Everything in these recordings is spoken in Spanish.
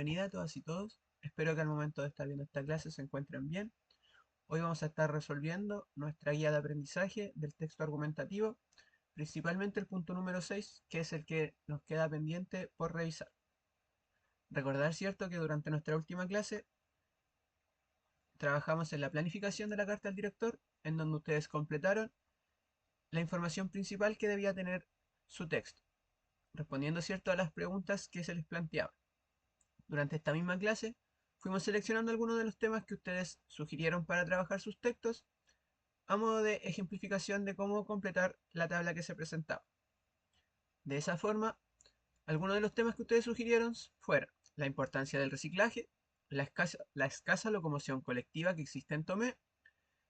bienvenida a todas y todos. Espero que al momento de estar viendo esta clase se encuentren bien. Hoy vamos a estar resolviendo nuestra guía de aprendizaje del texto argumentativo, principalmente el punto número 6, que es el que nos queda pendiente por revisar. Recordar, cierto, que durante nuestra última clase trabajamos en la planificación de la carta al director, en donde ustedes completaron la información principal que debía tener su texto, respondiendo, cierto, a las preguntas que se les planteaban. Durante esta misma clase, fuimos seleccionando algunos de los temas que ustedes sugirieron para trabajar sus textos, a modo de ejemplificación de cómo completar la tabla que se presentaba. De esa forma, algunos de los temas que ustedes sugirieron fueron la importancia del reciclaje, la escasa locomoción colectiva que existe en Tomé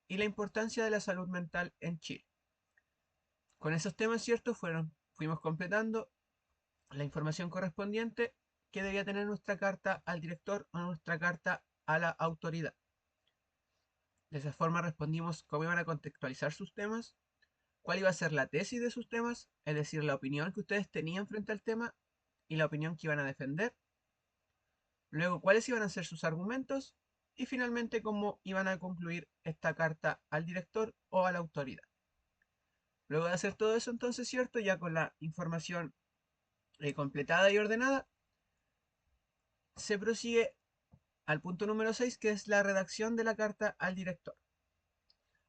y la importancia de la salud mental en Chile. Con esos temas ciertos fuimos completando la información correspondiente que debía tener nuestra carta al director o nuestra carta a la autoridad. De esa forma respondimos cómo iban a contextualizar sus temas, cuál iba a ser la tesis de sus temas, es decir, la opinión que ustedes tenían frente al tema y la opinión que iban a defender, luego cuáles iban a ser sus argumentos y finalmente cómo iban a concluir esta carta al director o a la autoridad. Luego de hacer todo eso, entonces, cierto, ya con la información completada y ordenada, se prosigue al punto número 6, que es la redacción de la carta al director.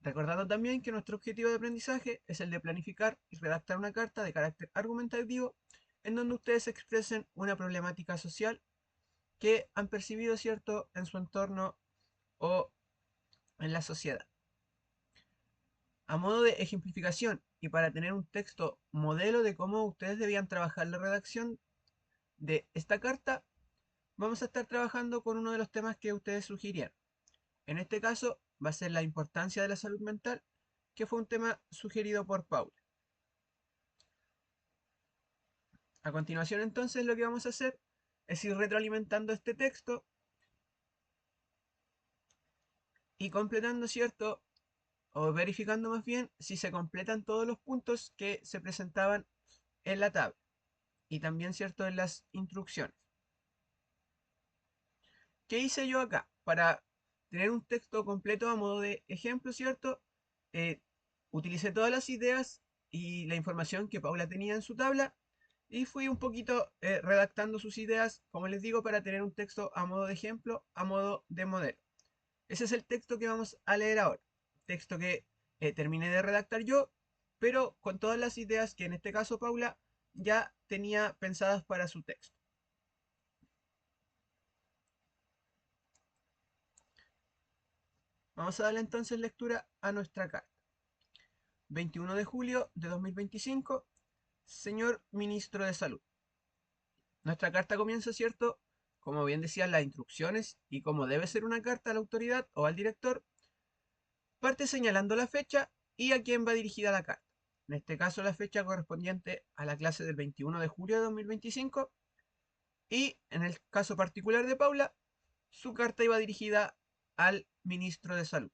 Recordando también que nuestro objetivo de aprendizaje es el de planificar y redactar una carta de carácter argumentativo en donde ustedes expresen una problemática social que han percibido, cierto, en su entorno o en la sociedad. A modo de ejemplificación y para tener un texto modelo de cómo ustedes debían trabajar la redacción de esta carta, vamos a estar trabajando con uno de los temas que ustedes sugirieron. En este caso va a ser la importancia de la salud mental, que fue un tema sugerido por Paula. A continuación, entonces, lo que vamos a hacer es ir retroalimentando este texto y completando, ¿cierto? O verificando más bien si se completan todos los puntos que se presentaban en la tabla y también, ¿cierto?, en las instrucciones. ¿Qué hice yo acá? Para tener un texto completo a modo de ejemplo, ¿cierto? Eh, Utilicé todas las ideas y la información que Paula tenía en su tabla y fui un poquito redactando sus ideas, como les digo, para tener un texto a modo de ejemplo, a modo de modelo. Ese es el texto que vamos a leer ahora. Texto que terminé de redactar yo, pero con todas las ideas que en este caso Paula ya tenía pensadas para su texto. Vamos a darle entonces lectura a nuestra carta. 21 de julio de 2025, señor Ministro de Salud. Nuestra carta comienza, ¿cierto? Como bien decían las instrucciones y como debe ser una carta a la autoridad o al director, parte señalando la fecha y a quién va dirigida la carta. En este caso, la fecha correspondiente a la clase del 21 de julio de 2025 y en el caso particular de Paula, su carta iba dirigida al Ministro de Salud.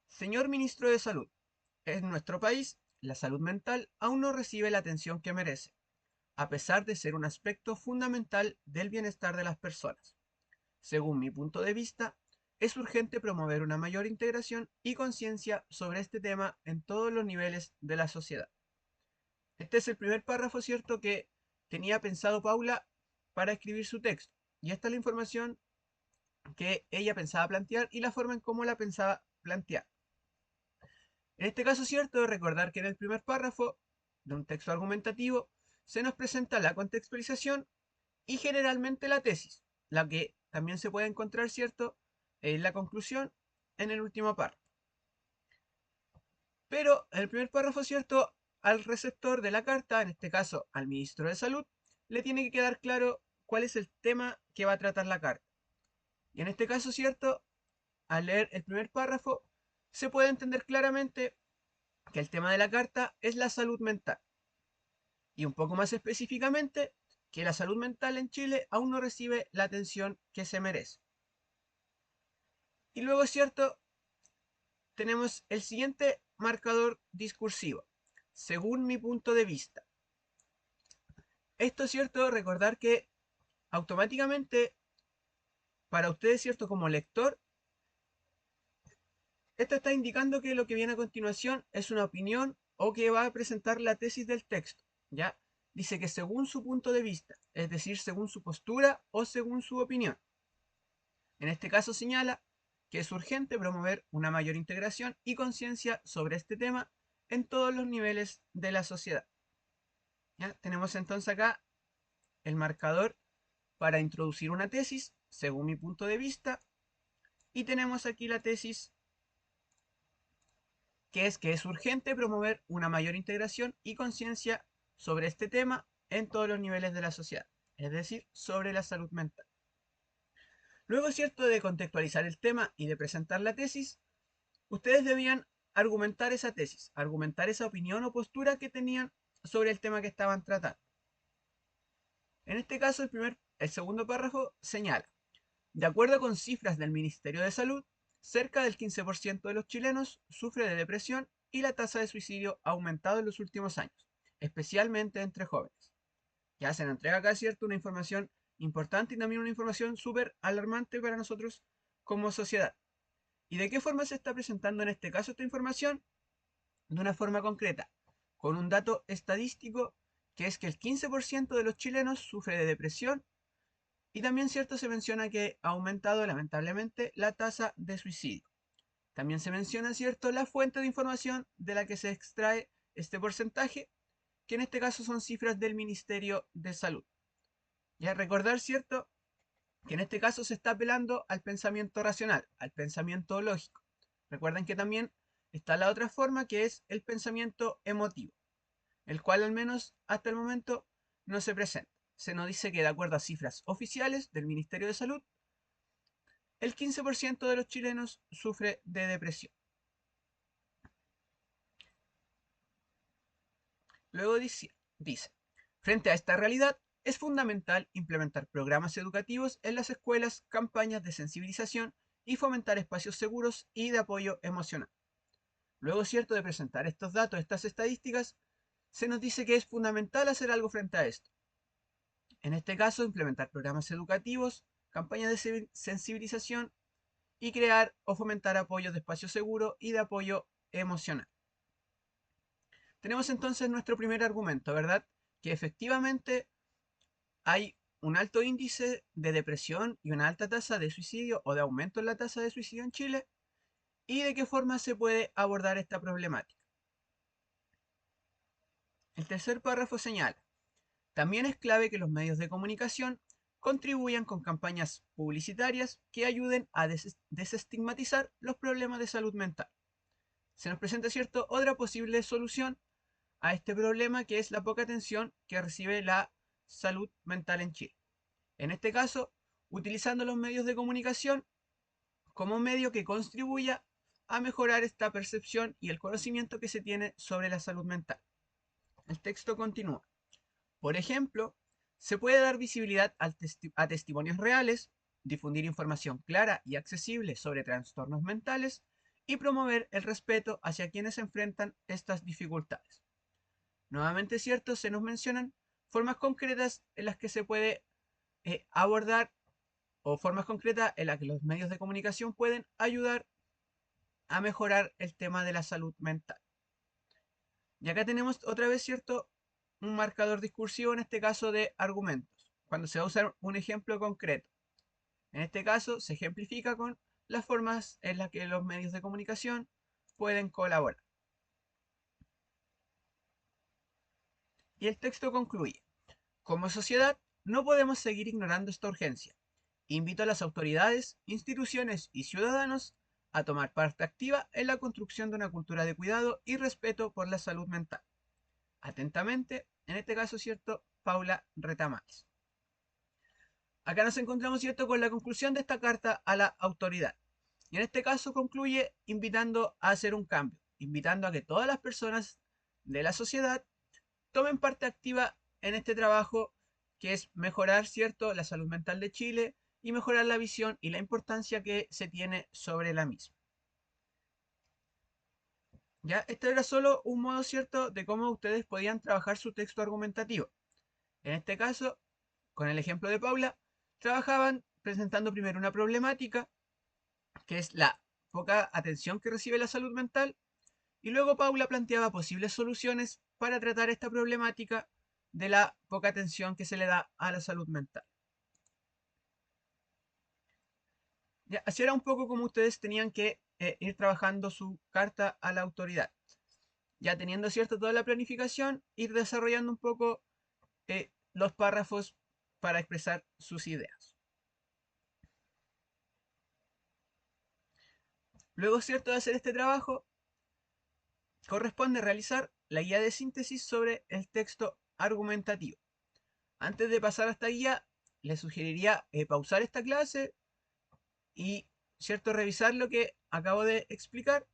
Señor Ministro de Salud, en nuestro país, la salud mental aún no recibe la atención que merece, a pesar de ser un aspecto fundamental del bienestar de las personas. Según mi punto de vista, es urgente promover una mayor integración y conciencia sobre este tema en todos los niveles de la sociedad. Este es el primer párrafo, ¿cierto?, que tenía pensado Paula para escribir su texto. Y esta es la información que ella pensaba plantear y la forma en cómo la pensaba plantear. En este caso, cierto, recordar que en el primer párrafo de un texto argumentativo se nos presenta la contextualización y generalmente la tesis, la que también se puede encontrar, cierto, en la conclusión en el último párrafo. Pero en el primer párrafo, cierto, al receptor de la carta, en este caso al ministro de Salud, le tiene que quedar claro cuál es el tema que va a tratar la carta. Y en este caso, cierto, al leer el primer párrafo, se puede entender claramente que el tema de la carta es la salud mental. Y un poco más específicamente, que la salud mental en Chile aún no recibe la atención que se merece. Y luego es cierto, tenemos el siguiente marcador discursivo, según mi punto de vista. Esto es cierto, recordar que automáticamente para ustedes, ¿cierto? Como lector, esto está indicando que lo que viene a continuación es una opinión o que va a presentar la tesis del texto, ¿ya? Dice que según su punto de vista, es decir, según su postura o según su opinión. En este caso señala que es urgente promover una mayor integración y conciencia sobre este tema en todos los niveles de la sociedad. ¿Ya? Tenemos entonces acá el marcador para introducir una tesis, según mi punto de vista, y tenemos aquí la tesis que es urgente promover una mayor integración y conciencia sobre este tema en todos los niveles de la sociedad, es decir, sobre la salud mental. Luego, cierto, de contextualizar el tema y de presentar la tesis, ustedes debían argumentar esa tesis, argumentar esa opinión o postura que tenían sobre el tema que estaban tratando. En este caso, el segundo párrafo señala, de acuerdo con cifras del Ministerio de Salud, cerca del 15% de los chilenos sufre de depresión y la tasa de suicidio ha aumentado en los últimos años, especialmente entre jóvenes. Ya se nos entrega acá, ¿cierto?, una información importante y también una información súper alarmante para nosotros como sociedad. ¿Y de qué forma se está presentando en este caso esta información? De una forma concreta, con un dato estadístico que es que el 15% de los chilenos sufre de depresión y también cierto se menciona que ha aumentado lamentablemente la tasa de suicidio. También se menciona cierto la fuente de información de la que se extrae este porcentaje, que en este caso son cifras del Ministerio de Salud. Ya recordar cierto que en este caso se está apelando al pensamiento racional, al pensamiento lógico. Recuerden que también está la otra forma que es el pensamiento emotivo, el cual al menos hasta el momento no se presenta. Se nos dice que de acuerdo a cifras oficiales del Ministerio de Salud, el 15% de los chilenos sufre de depresión. Luego dice, frente a esta realidad, es fundamental implementar programas educativos en las escuelas, campañas de sensibilización y fomentar espacios seguros y de apoyo emocional. Luego, cierto, de presentar estos datos, estas estadísticas, se nos dice que es fundamental hacer algo frente a esto. En este caso, implementar programas educativos, campañas de sensibilización y crear o fomentar apoyos de espacio seguro y de apoyo emocional. Tenemos entonces nuestro primer argumento, ¿verdad? Que efectivamente hay un alto índice de depresión y una alta tasa de suicidio o de aumento en la tasa de suicidio en Chile y de qué forma se puede abordar esta problemática. El tercer párrafo señala, también es clave que los medios de comunicación contribuyan con campañas publicitarias que ayuden a desestigmatizar los problemas de salud mental. Se nos presenta, ¿cierto?, otra posible solución a este problema que es la poca atención que recibe la salud mental en Chile. En este caso, utilizando los medios de comunicación como medio que contribuya a mejorar esta percepción y el conocimiento que se tiene sobre la salud mental. El texto continúa. Por ejemplo, se puede dar visibilidad a testimonios reales, difundir información clara y accesible sobre trastornos mentales y promover el respeto hacia quienes enfrentan estas dificultades. Nuevamente, cierto, se nos mencionan formas concretas en las que se puede abordar o formas concretas en las que los medios de comunicación pueden ayudar a mejorar el tema de la salud mental. Y acá tenemos otra vez, ¿cierto? Un marcador discursivo, en este caso de argumentos, cuando se va a usar un ejemplo concreto. En este caso se ejemplifica con las formas en las que los medios de comunicación pueden colaborar. Y el texto concluye. Como sociedad, no podemos seguir ignorando esta urgencia. Invito a las autoridades, instituciones y ciudadanos a tomar parte activa en la construcción de una cultura de cuidado y respeto por la salud mental. Atentamente, en este caso, ¿cierto? Paula Retamales. Acá nos encontramos, ¿cierto?, con la conclusión de esta carta a la autoridad. Y en este caso concluye invitando a hacer un cambio, invitando a que todas las personas de la sociedad tomen parte activa en este trabajo que es mejorar, ¿cierto?, la salud mental de Chile y mejorar la visión y la importancia que se tiene sobre la misma. Ya, este era solo un modo, ¿cierto?, de cómo ustedes podían trabajar su texto argumentativo. En este caso, con el ejemplo de Paula, trabajaban presentando primero una problemática, que es la poca atención que recibe la salud mental, y luego Paula planteaba posibles soluciones para tratar esta problemática de la poca atención que se le da a la salud mental. Ya, así era un poco como ustedes tenían que ir trabajando su carta a la autoridad. Ya teniendo cierto toda la planificación, ir desarrollando un poco los párrafos para expresar sus ideas. Luego, cierto, de hacer este trabajo, corresponde realizar la guía de síntesis sobre el texto argumentativo. Antes de pasar a esta guía, les sugeriría pausar esta clase y, cierto, revisar lo que acabo de explicar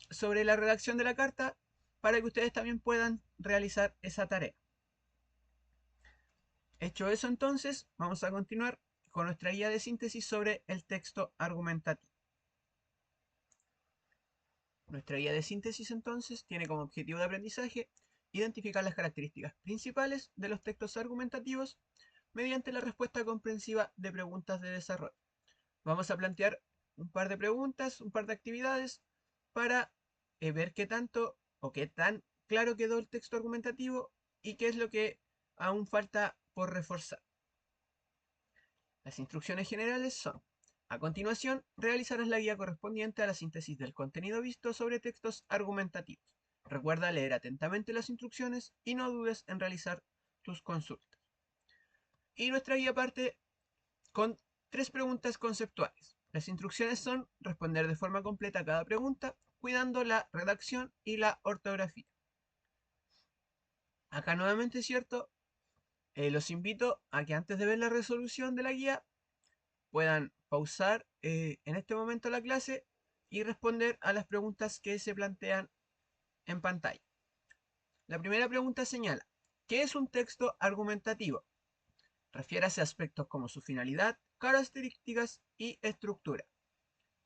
sobre la redacción de la carta para que ustedes también puedan realizar esa tarea. Hecho eso, entonces, vamos a continuar con nuestra guía de síntesis sobre el texto argumentativo. Nuestra guía de síntesis, entonces, tiene como objetivo de aprendizaje identificar las características principales de los textos argumentativos mediante la respuesta comprensiva de preguntas de desarrollo. Vamos a plantear un par de preguntas, un par de actividades para ver qué tanto o qué tan claro quedó el texto argumentativo y qué es lo que aún falta por reforzar. Las instrucciones generales son: a continuación, realizarás la guía correspondiente a la síntesis del contenido visto sobre textos argumentativos. Recuerda leer atentamente las instrucciones y no dudes en realizar tus consultas. Y nuestra guía parte con 3 preguntas conceptuales. Las instrucciones son responder de forma completa a cada pregunta, cuidando la redacción y la ortografía. Acá nuevamente es cierto, los invito a que antes de ver la resolución de la guía puedan pausar en este momento la clase y responder a las preguntas que se plantean en pantalla. La primera pregunta señala: ¿qué es un texto argumentativo? Refiérase a aspectos como su finalidad, características y estructura.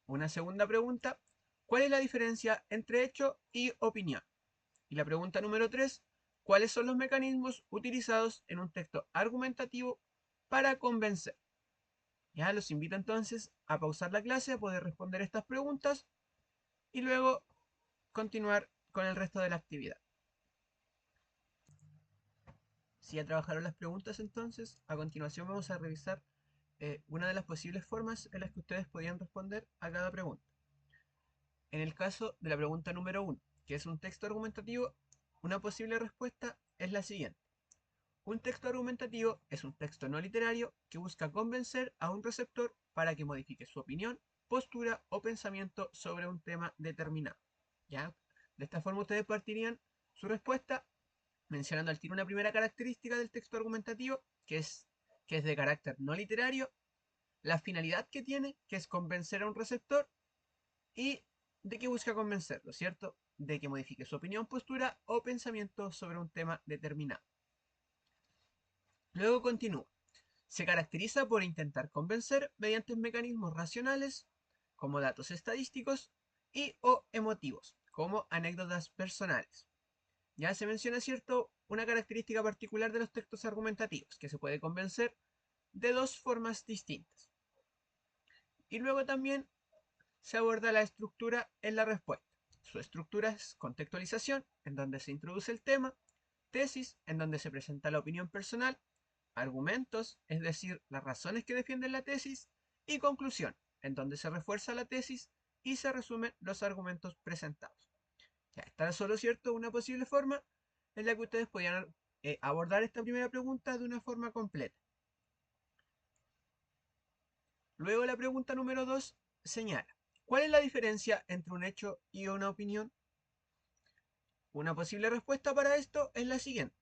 Una segunda pregunta: ¿cuál es la diferencia entre hecho y opinión? Y la pregunta número 3: ¿cuáles son los mecanismos utilizados en un texto argumentativo para convencer? Ya los invito entonces a pausar la clase, a poder responder estas preguntas y luego continuar con el resto de la actividad. Si ya trabajaron las preguntas, entonces a continuación vamos a revisar una de las posibles formas en las que ustedes podían responder a cada pregunta. En el caso de la pregunta número 1, que es un texto argumentativo, una posible respuesta es la siguiente: un texto argumentativo es un texto no literario que busca convencer a un receptor para que modifique su opinión, postura o pensamiento sobre un tema determinado. ¿Ya? De esta forma ustedes partirían su respuesta mencionando al tiro una primera característica del texto argumentativo, que es de carácter no literario, la finalidad que tiene, que es convencer a un receptor, y de qué busca convencerlo, ¿cierto? De que modifique su opinión, postura o pensamiento sobre un tema determinado. Luego continúa. Se caracteriza por intentar convencer mediante mecanismos racionales, como datos estadísticos, y o emotivos, como anécdotas personales. Ya se menciona, ¿cierto?, una característica particular de los textos argumentativos, que se puede convencer de 2 formas distintas. Y luego también se aborda la estructura en la respuesta. Su estructura es contextualización, en donde se introduce el tema; tesis, en donde se presenta la opinión personal; argumentos, es decir, las razones que defienden la tesis; y conclusión, en donde se refuerza la tesis y se resumen los argumentos presentados. Ya está solo, ¿cierto?, una posible forma en la que ustedes podían abordar esta primera pregunta de una forma completa. Luego la pregunta número 2 señala: ¿cuál es la diferencia entre un hecho y una opinión? Una posible respuesta para esto es la siguiente: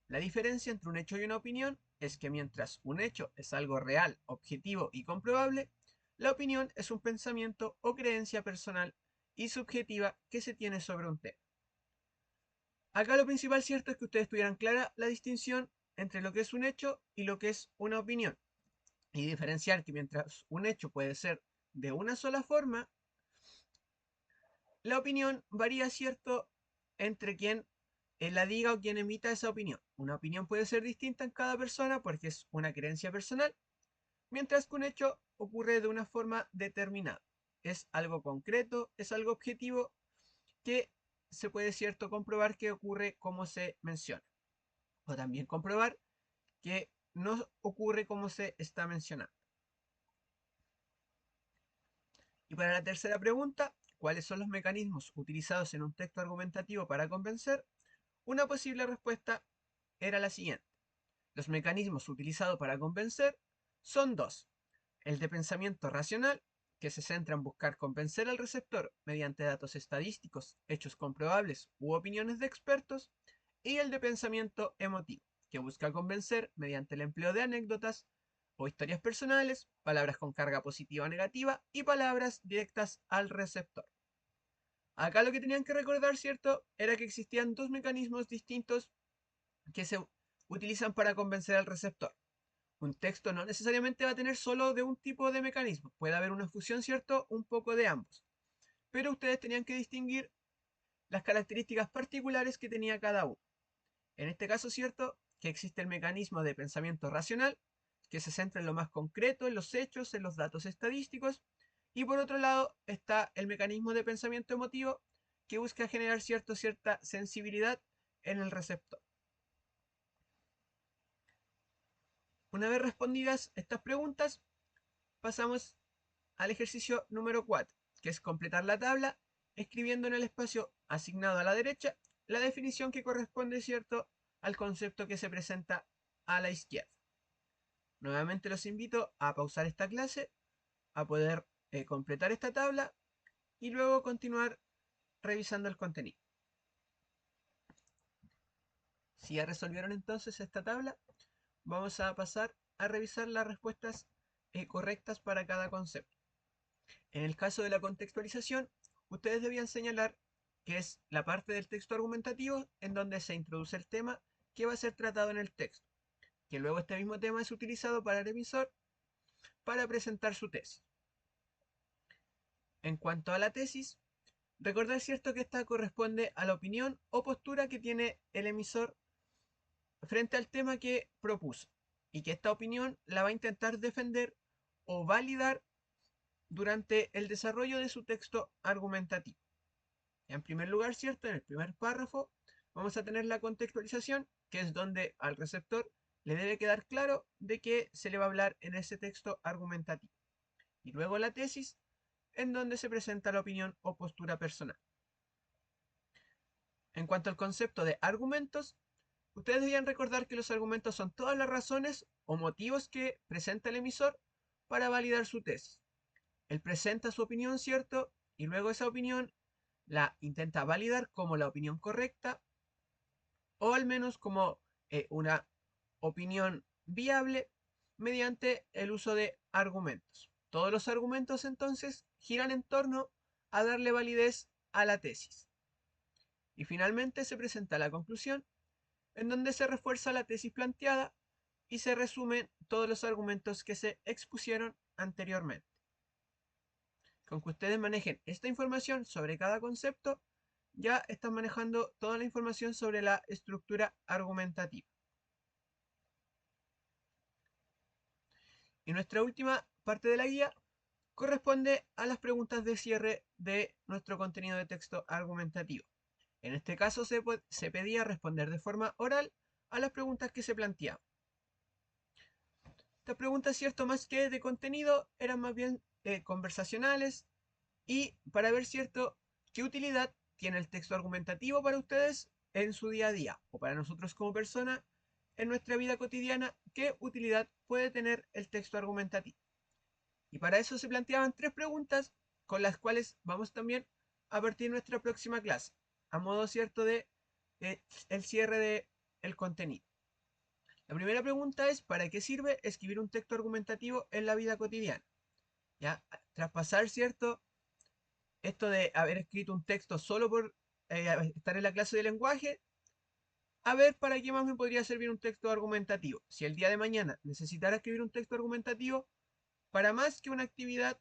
la diferencia entre un hecho y una opinión es que mientras un hecho es algo real, objetivo y comprobable, la opinión es un pensamiento o creencia personal y subjetiva que se tiene sobre un tema. Acá lo principal, cierto, es que ustedes tuvieran clara la distinción entre lo que es un hecho y lo que es una opinión. Y diferenciar que mientras un hecho puede ser de una sola forma, la opinión varía, cierto, entre quien la diga o quien emita esa opinión. Una opinión puede ser distinta en cada persona porque es una creencia personal, mientras que un hecho ocurre de una forma determinada. Es algo concreto, es algo objetivo que se puede, cierto, comprobar que ocurre como se menciona. O también comprobar que no ocurre como se está mencionando. Y para la tercera pregunta, ¿cuáles son los mecanismos utilizados en un texto argumentativo para convencer? Una posible respuesta era la siguiente. Los mecanismos utilizados para convencer son dos. El de pensamiento racional, que se centra en buscar convencer al receptor mediante datos estadísticos, hechos comprobables u opiniones de expertos, y el de pensamiento emotivo, que busca convencer mediante el empleo de anécdotas o historias personales, palabras con carga positiva o negativa y palabras directas al receptor. Acá lo que tenían que recordar, ¿cierto?, era que existían dos mecanismos distintos que se utilizan para convencer al receptor. Un texto no necesariamente va a tener solo de un tipo de mecanismo, puede haber una fusión, ¿cierto?, un poco de ambos. Pero ustedes tenían que distinguir las características particulares que tenía cada uno. En este caso, ¿cierto?, que existe el mecanismo de pensamiento racional, que se centra en lo más concreto, en los hechos, en los datos estadísticos, y por otro lado está el mecanismo de pensamiento emotivo, que busca generar cierta sensibilidad en el receptor. Una vez respondidas estas preguntas, pasamos al ejercicio número 4, que es completar la tabla escribiendo en el espacio asignado a la derecha la definición que corresponde, ¿cierto?, al concepto que se presenta a la izquierda. Nuevamente los invito a pausar esta clase, a poder completar esta tabla y luego continuar revisando el contenido. Si ya resolvieron entonces esta tabla, vamos a pasar a revisar las respuestas correctas para cada concepto. En el caso de la contextualización, ustedes debían señalar que es la parte del texto argumentativo en donde se introduce el tema que va a ser tratado en el texto, que luego este mismo tema es utilizado para el emisor para presentar su tesis. En cuanto a la tesis, recordar, cierto, que esta corresponde a la opinión o postura que tiene el emisor frente al tema que propuso y que esta opinión la va a intentar defender o validar durante el desarrollo de su texto argumentativo. En primer lugar, ¿cierto? En el primer párrafo vamos a tener la contextualización, que es donde al receptor le debe quedar claro de qué se le va a hablar en ese texto argumentativo. Y luego la tesis, en donde se presenta la opinión o postura personal. En cuanto al concepto de argumentos, ustedes debían recordar que los argumentos son todas las razones o motivos que presenta el emisor para validar su tesis. Él presenta su opinión, ¿cierto? Y luego esa opinión la intenta validar como la opinión correcta o al menos como una opinión viable mediante el uso de argumentos. Todos los argumentos entonces giran en torno a darle validez a la tesis. Y finalmente se presenta la conclusión en donde se refuerza la tesis planteada y se resumen todos los argumentos que se expusieron anteriormente. Con que ustedes manejen esta información sobre cada concepto, ya están manejando toda la información sobre la estructura argumentativa. Y nuestra última parte de la guía corresponde a las preguntas de cierre de nuestro contenido de texto argumentativo. En este caso se pedía responder de forma oral a las preguntas que se planteaban. Estas preguntas, cierto, más que de contenido, eran más bien conversacionales y para ver, cierto, qué utilidad tiene el texto argumentativo para ustedes en su día a día o para nosotros como persona en nuestra vida cotidiana, qué utilidad puede tener el texto argumentativo. Y para eso se planteaban tres preguntas con las cuales vamos también a partir nuestra próxima clase, a modo, cierto, de el cierre de el contenido. La primera pregunta es, ¿para qué sirve escribir un texto argumentativo en la vida cotidiana? ¿Ya? Tras pasar, ¿cierto?, esto de haber escrito un texto solo por estar en la clase de lenguaje, a ver para qué más me podría servir un texto argumentativo. Si el día de mañana necesitara escribir un texto argumentativo para más que una actividad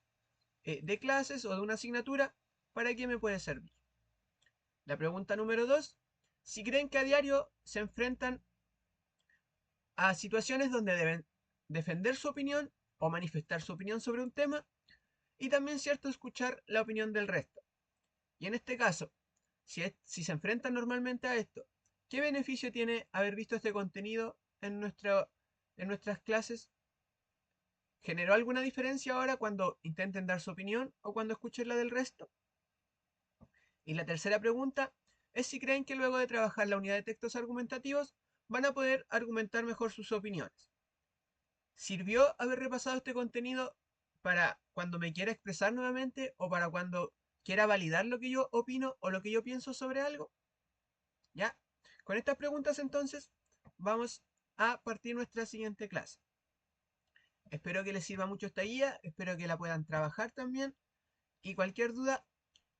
de clases o de una asignatura, ¿para qué me puede servir? La pregunta número 2, si creen que a diario se enfrentan a situaciones donde deben defender su opinión o manifestar su opinión sobre un tema, y también, cierto, escuchar la opinión del resto. Y en este caso, si se enfrentan normalmente a esto, ¿qué beneficio tiene haber visto este contenido en nuestras clases? ¿Generó alguna diferencia ahora cuando intenten dar su opinión o cuando escuchen la del resto? Y la tercera pregunta es si creen que luego de trabajar la unidad de textos argumentativos van a poder argumentar mejor sus opiniones. ¿Sirvió haber repasado este contenido para cuando me quiera expresar nuevamente o para cuando quiera validar lo que yo opino o lo que yo pienso sobre algo? ¿Ya? Con estas preguntas entonces vamos a partir nuestra siguiente clase. Espero que les sirva mucho esta guía, espero que la puedan trabajar también y cualquier duda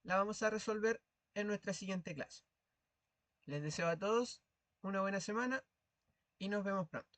la vamos a resolver en nuestra siguiente clase. Les deseo a todos una buena semana y nos vemos pronto.